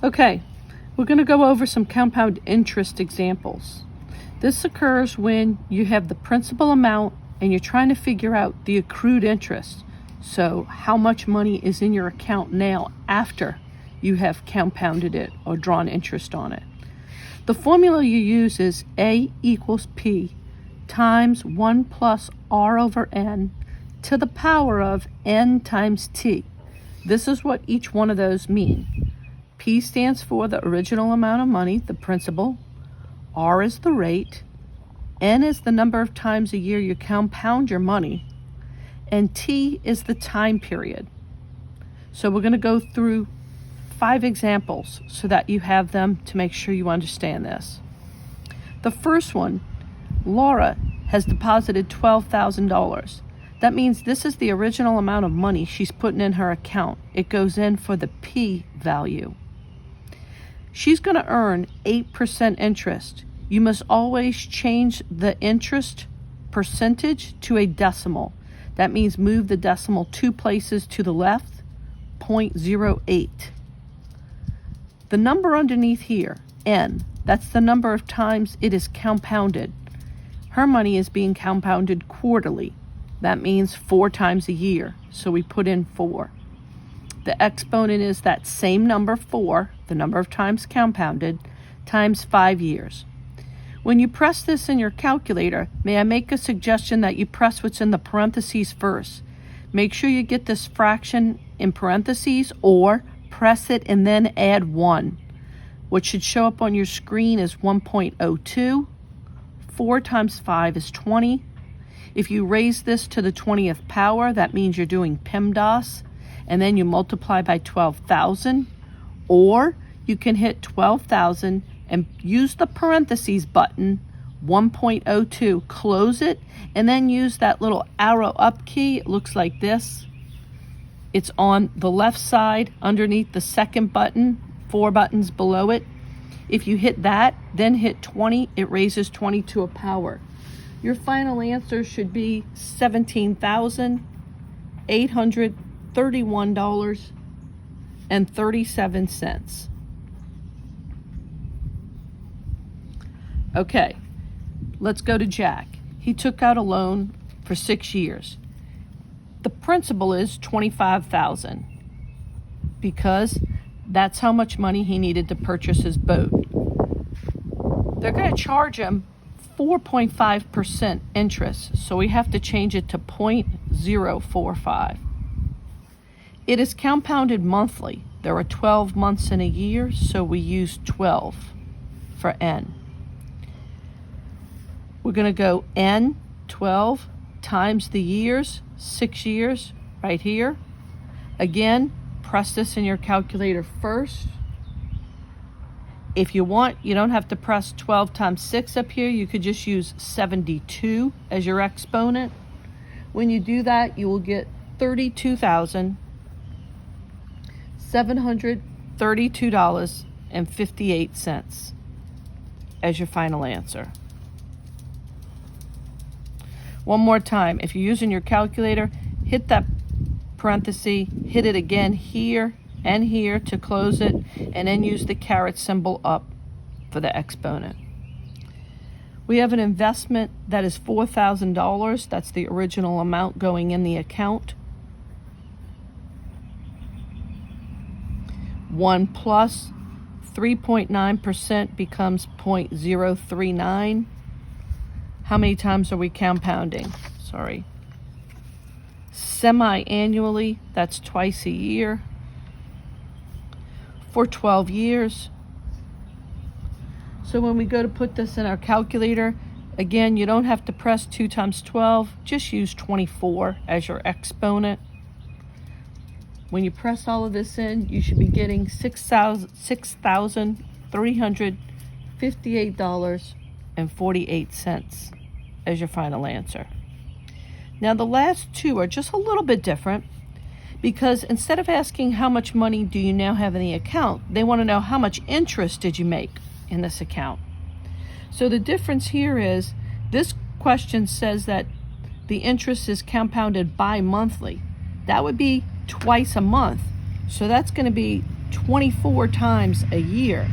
Okay, we're going to go over some compound interest examples. This occurs when you have the principal amount and you're trying to figure out the accrued interest. So how much money is in your account now after you have compounded it or drawn interest on it. The formula you use is A equals P times 1 plus R over N to the power of N times T. This is what each one of those mean. P stands for the original amount of money, the principal. R is the rate. N is the number of times a year you compound your money. And T is the time period. So we're going to go through 5 examples so that you have them to make sure you understand this. The first one, Laura has deposited $12,000. That means this is the original amount of money she's putting in her account. It goes in for the P value. She's going to earn 8% interest. You must always change the interest percentage to a decimal. That means move the decimal 2 places to the left, 0.08. The number underneath here, N, that's the number of times it is compounded. Her money is being compounded quarterly. That means 4 times a year, so we put in 4. The exponent is that same number 4, the number of times compounded, times 5 years. When you press this in your calculator, may I make a suggestion that you press what's in the parentheses first. Make sure you get this fraction in parentheses or press it and then add 1. What should show up on your screen is 1.02. 4 times 5 is 20. If you raise this to the 20th power, that means you're doing PEMDAS, and then you multiply by 12,000, or you can hit 12,000 and use the parentheses button, 1.02, close it, and then use that little arrow up key. It looks like this. It's on the left side underneath the second button, 4 buttons below it. If you hit that, then hit 20, it raises 20 to a power. Your final answer should be $17,831.37. Okay, let's go to Jack. He took out a loan for 6 years. The principal is $25,000 because that's how much money he needed to purchase his boat. They're going to charge him 4.5% interest, so we have to change it to 0.045. It is compounded monthly. There are 12 months in a year, so we use 12 for N. We're going to go N, 12, times the years, 6 years, right here. Again, press this in your calculator first. If you want, you don't have to press 12 times 6 up here. You could just use 72 as your exponent. When you do that, you will get $32,732.58 as your final answer. One more time, if you're using your calculator, hit that parenthesis, hit it again here and here to close it, and then use the caret symbol up for the exponent. We have an investment that is $4,000. That's the original amount going in the account. 1 plus 3.9% becomes 0.039. How many times are we compounding? Semi-annually, that's twice a year. For 12 years. So when we go to put this in our calculator, again, you don't have to press 2 times 12, just use 24 as your exponent. When you press all of this in, you should be getting $6,358.48 as your final answer. Now the last 2 are just a little bit different because instead of asking how much money do you now have in the account, they want to know how much interest did you make in this account. So the difference here is this question says that the interest is compounded bi-monthly. That would be twice a month. So that's going to be 24 times a year.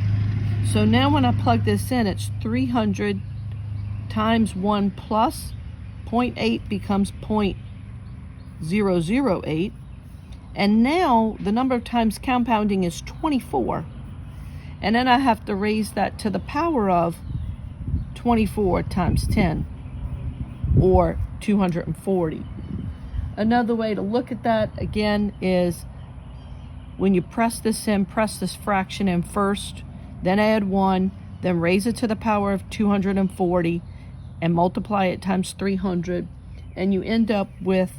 So now when I plug this in, it's 300 times 1 plus 0.8 becomes 0.008. And now the number of times compounding is 24. And then I have to raise that to the power of 24 times 10, or 240. Another way to look at that again is when you press this fraction in first, then add 1, then raise it to the power of 240 and multiply it times 300, and you end up with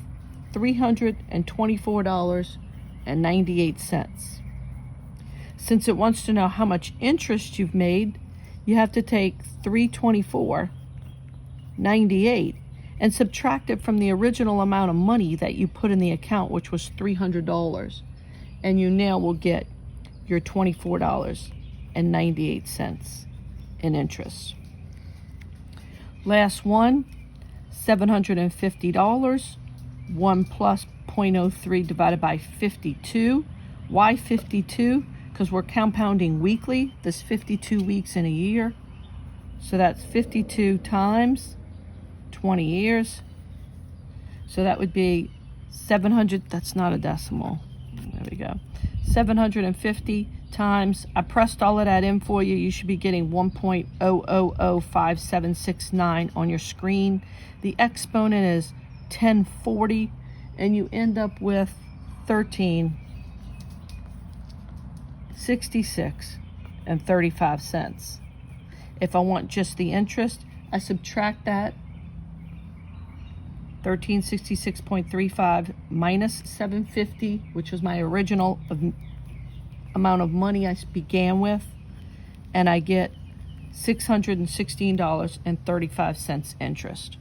$324.98. Since it wants to know how much interest you've made, you have to take $324.98 and subtract it from the original amount of money that you put in the account, which was $300, and you now will get your $24.98 in interest. Last one, $750, 1 plus 0.03 divided by 52. Why 52? Because we're compounding weekly. There's 52 weeks in a year. So that's 52 times 20 years. So that would be 700, that's not a decimal. There we go. 750 times, I pressed all of that in for you. You should be getting 1.0005769 on your screen. The exponent is 1040, and you end up with 1366.35. If I want just the interest, I subtract that 1366.35 minus 750, which was my original amount of money I began with, and I get $616.35 interest.